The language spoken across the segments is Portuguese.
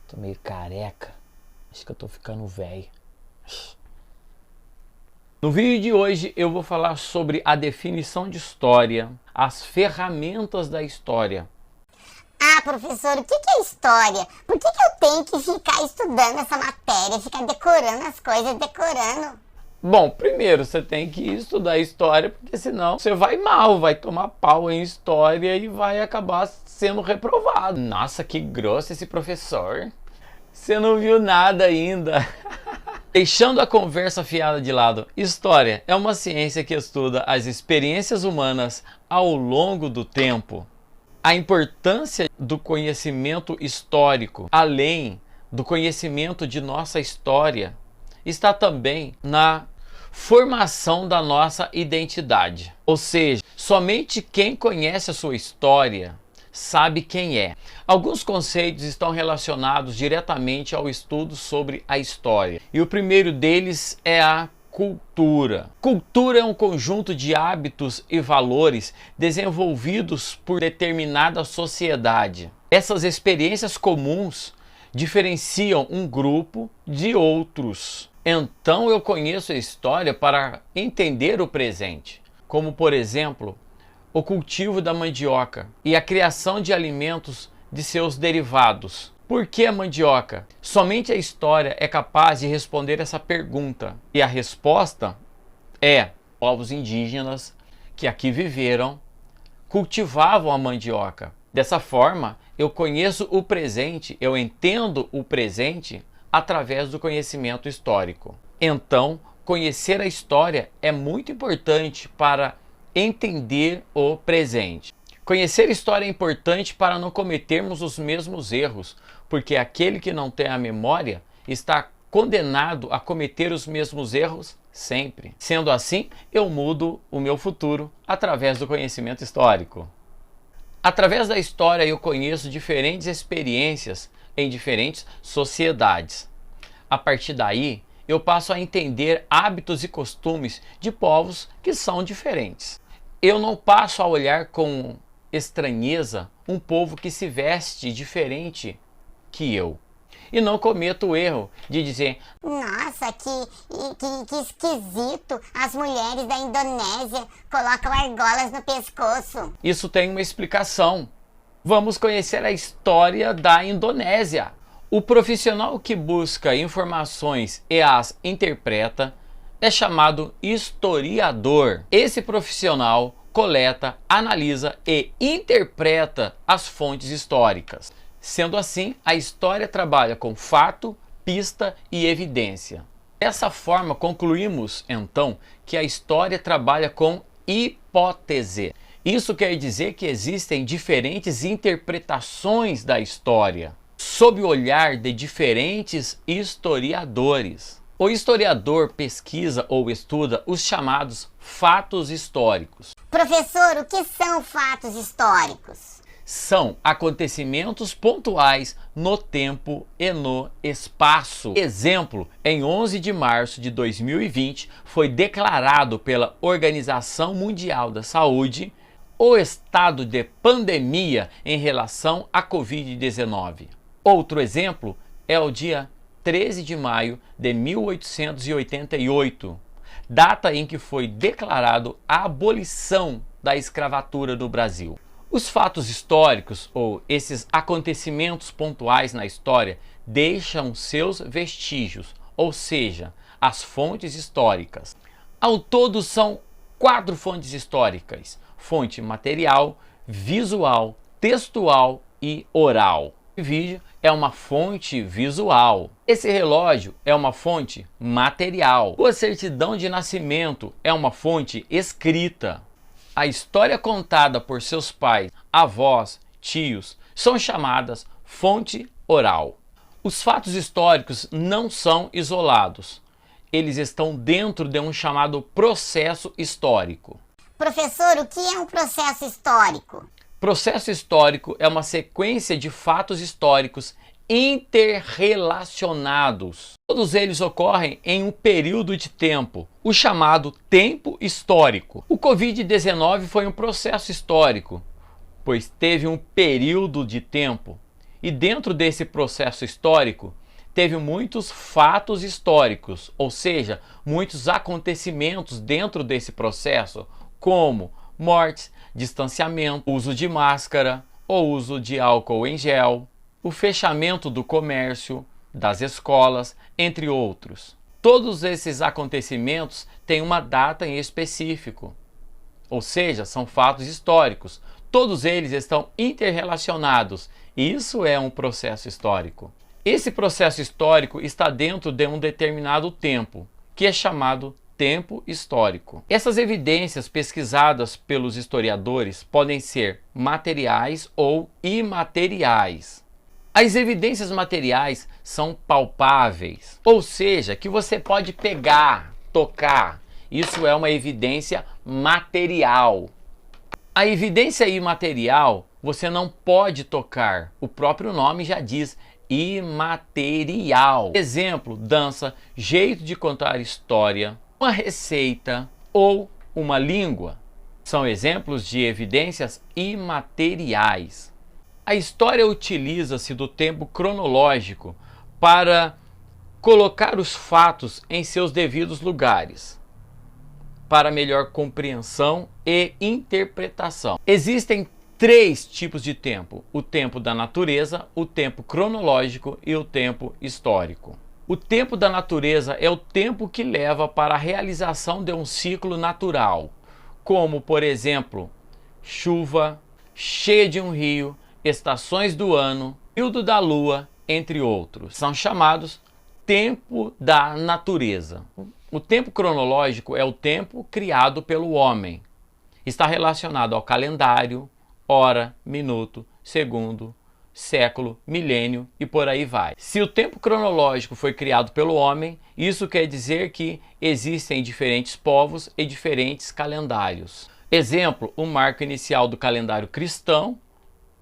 Tô meio careca. Acho que eu tô ficando velho. No vídeo de hoje eu vou falar sobre a definição de história, as ferramentas da história. Ah, professor, o que é história? Por que eu tenho que ficar estudando essa matéria, ficar decorando as coisas, decorando? Bom, primeiro você tem que estudar história, porque senão você vai mal, vai tomar pau em história e vai acabar sendo reprovado. Nossa, que grosso esse professor. Você não viu nada ainda. Deixando a conversa fiada de lado, história é uma ciência que estuda as experiências humanas ao longo do tempo. A importância do conhecimento histórico, além do conhecimento de nossa história, está também na formação da nossa identidade. Ou seja, somente quem conhece a sua história sabe quem é. Alguns conceitos estão relacionados diretamente ao estudo sobre a história. E o primeiro deles é a cultura. Cultura é um conjunto de hábitos e valores desenvolvidos por determinada sociedade. Essas experiências comuns diferenciam um grupo de outros. Então eu conheço a história para entender o presente, como por exemplo, o cultivo da mandioca e a criação de alimentos de seus derivados. Por que a mandioca? Somente a história é capaz de responder essa pergunta. E a resposta é: povos indígenas que aqui viveram cultivavam a mandioca. Dessa forma, eu conheço o presente, eu entendo o presente através do conhecimento histórico. Então, conhecer a história é muito importante para entender o presente. Conhecer história é importante para não cometermos os mesmos erros, porque aquele que não tem a memória está condenado a cometer os mesmos erros sempre. Sendo assim, eu mudo o meu futuro através do conhecimento histórico. Através da história eu conheço diferentes experiências em diferentes sociedades. A partir daí, eu passo a entender hábitos e costumes de povos que são diferentes. Eu não passo a olhar com estranheza um povo que se veste diferente que eu. E não cometo o erro de dizer: Nossa, que esquisito, as mulheres da Indonésia colocam argolas no pescoço. isso tem uma explicação. Vamos conhecer a história da Indonésia. O profissional que busca informações e as interpreta é chamado historiador. Esse profissional coleta, analisa e interpreta as fontes históricas. Sendo assim, a história trabalha com fato, pista e evidência. Dessa forma, concluímos então que a história trabalha com hipótese. Isso quer dizer que existem diferentes interpretações da história, sob o olhar de diferentes historiadores. O historiador pesquisa ou estuda os chamados fatos históricos. Professor, o que são fatos históricos? São acontecimentos pontuais no tempo e no espaço. Exemplo, em 11 de março de 2020 foi declarado pela Organização Mundial da Saúde o estado de pandemia em relação à Covid-19. Outro exemplo é o dia 13 de maio de 1888, data em que foi declarado a abolição da escravatura do Brasil. Os fatos históricos, ou esses acontecimentos pontuais na história, deixam seus vestígios, ou seja, as fontes históricas. Ao todo são 4 fontes históricas: fonte material, visual, textual e oral. O vídeo é uma fonte visual. Esse relógio é uma fonte material. A certidão de nascimento é uma fonte escrita. A história contada por seus pais, avós, tios são chamadas fonte oral. Os fatos históricos não são isolados. Eles estão dentro de um chamado processo histórico. Professor, o que é um processo histórico? Processo histórico é uma sequência de fatos históricos interrelacionados. Todos eles ocorrem em um período de tempo, o chamado tempo histórico. O Covid-19 foi um processo histórico, pois teve um período de tempo E dentro desse processo histórico, teve muitos fatos históricos, ou seja, muitos acontecimentos dentro desse processo, como mortes, distanciamento, uso de máscara, o uso de álcool em gel, o fechamento do comércio, das escolas, entre outros. Todos esses acontecimentos têm uma data em específico, ou seja, são fatos históricos. Todos eles estão interrelacionados e isso é um processo histórico. Esse processo histórico está dentro de um determinado tempo, que é chamado tempo histórico. Essas evidências pesquisadas pelos historiadores podem ser materiais ou imateriais. As evidências materiais são palpáveis, ou seja, que você pode pegar, tocar. Isso é uma evidência material. A evidência imaterial você não pode tocar. O próprio nome já diz imaterial. Exemplo, dança, jeito de contar história, uma receita ou uma língua. São exemplos de evidências imateriais. A história utiliza-se do tempo cronológico para colocar os fatos em seus devidos lugares, para melhor compreensão e interpretação. Existem 3 tipos de tempo: o tempo da natureza, o tempo cronológico e o tempo histórico. O tempo da natureza é o tempo que leva para a realização de um ciclo natural, como, por exemplo, chuva, cheia de um rio, estações do ano, período da lua, entre outros. São chamados tempo da natureza. O tempo cronológico é o tempo criado pelo homem. Está relacionado ao calendário, hora, minuto, segundo, século, milênio e por aí vai. Se o tempo cronológico foi criado pelo homem, isso quer dizer que existem diferentes povos e diferentes calendários. Exemplo, o marco inicial do calendário cristão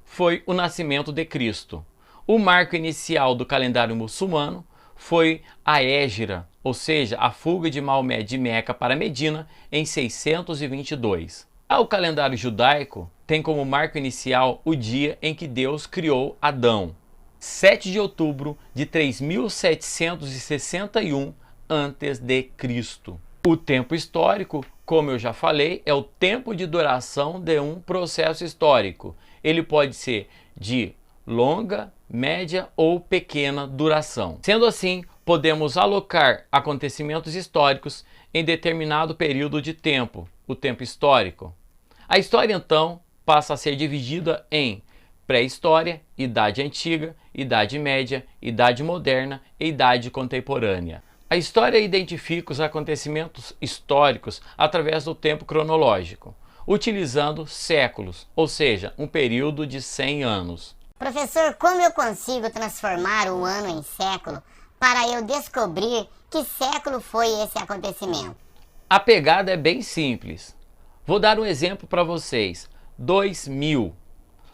foi o nascimento de Cristo. O marco inicial do calendário muçulmano foi a Hégira, ou seja, a fuga de Maomé de Meca para Medina em 622. O calendário judaico tem como marco inicial o dia em que Deus criou Adão, 7 de outubro de 3761 a.C. O tempo histórico, como eu já falei, é o tempo de duração de um processo histórico. Ele pode ser de longa, média ou pequena duração. Sendo assim, podemos alocar acontecimentos históricos em determinado período de tempo, o tempo histórico. A história, então, passa a ser dividida em pré-história, idade antiga, idade média, idade moderna e idade contemporânea. A história identifica os acontecimentos históricos através do tempo cronológico, utilizando séculos, ou seja, um período de 100 anos. Professor, como eu consigo transformar o ano em século para eu descobrir que século foi esse acontecimento? A pegada é bem simples. Vou dar um exemplo para vocês. 2000.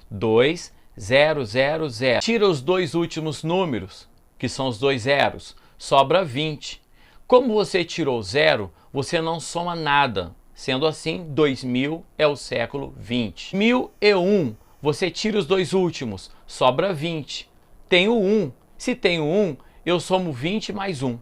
2000. Tira os 2 últimos números, que são os 2 zeros, sobra 20. Como você tirou 0, você não soma nada. Sendo assim, 2000 é o século 20. 1001. Você tira os 2 últimos, sobra 20. Tem o 1. Se tem o 1, eu somo 20 mais 1.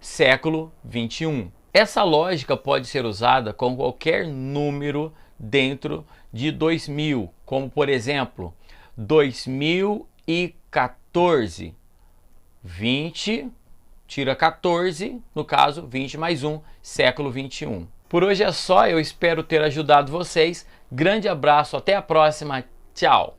Século 21. Essa lógica pode ser usada com qualquer número dentro de 2000, como por exemplo, 2014. 20, tira 14, no caso 20 mais 1, século 21. Por hoje é só, eu espero ter ajudado vocês. Grande abraço, até a próxima, tchau!